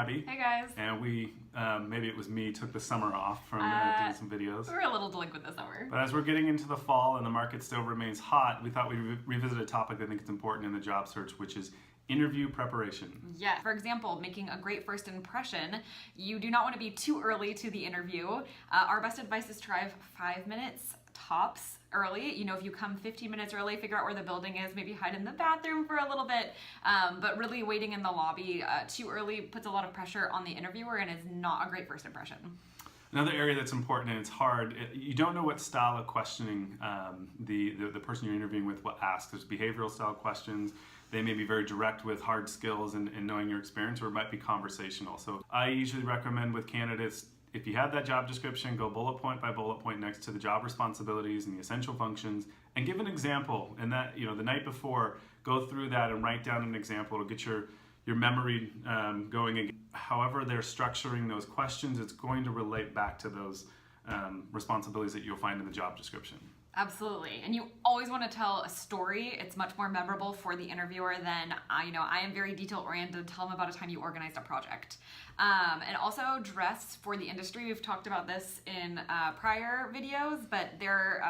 Abby. Hey guys. And we, maybe it was me, took the summer off from doing some videos. We were a little delinquent this summer. But as we're getting into the fall and the market still remains hot, we thought we'd revisit a topic that I think is important in the job search, which is interview preparation. Yeah. For example, making a great first impression, you do not want to be too early to the interview. Our best advice is to arrive 5 minutes tops early. You know, if you come 15 minutes early, figure out where the building is, maybe hide in the bathroom for a little bit, but really waiting in the lobby too early puts a lot of pressure on the interviewer and is not a great first impression. Another area that's important, and it's hard, you don't know what style of questioning the person you're interviewing with will ask. There's behavioral style questions. They may be very direct with hard skills and knowing your experience, or it might be conversational. So I usually recommend with candidates, if you have that job description, go bullet point by bullet point next to the job responsibilities and the essential functions, and give an example. And that, you know, the night before, go through that and write down an example. It'll get your memory going again. However they're structuring those questions, it's going to relate back to those responsibilities that you'll find in the job description. Absolutely. And you always want to tell a story. It's much more memorable for the interviewer than, I am very detail oriented. Tell them about a time you organized a project. And also dress for the industry. We've talked about this in prior videos, but there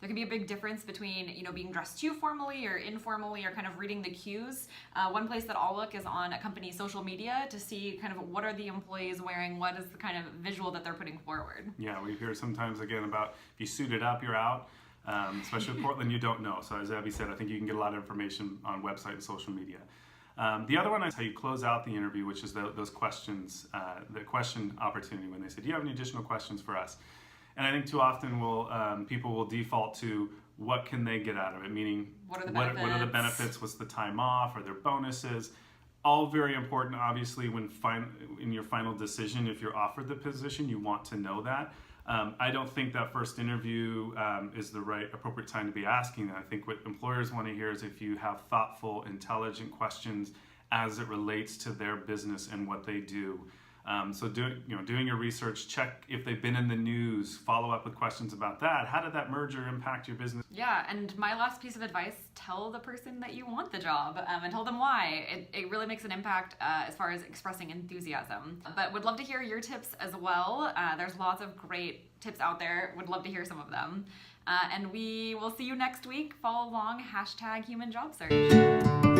can be a big difference between, being dressed too formally or informally or kind of reading the cues. One place that I'll look is on a company's social media to see kind of what are the employees wearing, what is the kind of visual that they're putting forward. Yeah, we hear sometimes again about if you suit it up, you're out. Especially in Portland, you don't know. So as Abby said, I think you can get a lot of information on website and social media. The other one is how you close out the interview, which is those questions, the question opportunity when they say, do you have any additional questions for us? And I think too often people will default to what can they get out of it, meaning what are the benefits, what's the time off, are there bonuses? All very important, obviously, in your final decision. If you're offered the position, you want to know that. I don't think that first interview is the appropriate time to be asking that. I think what employers want to hear is if you have thoughtful, intelligent questions as it relates to their business and what they do. So doing your research, check if they've been in the news, follow up with questions about that. How did that merger impact your business? Yeah, and my last piece of advice, tell the person that you want the job and tell them why. It really makes an impact as far as expressing enthusiasm. But would love to hear your tips as well. There's lots of great tips out there. Would love to hear some of them. And we will see you next week. Follow along, #humanjobsearch.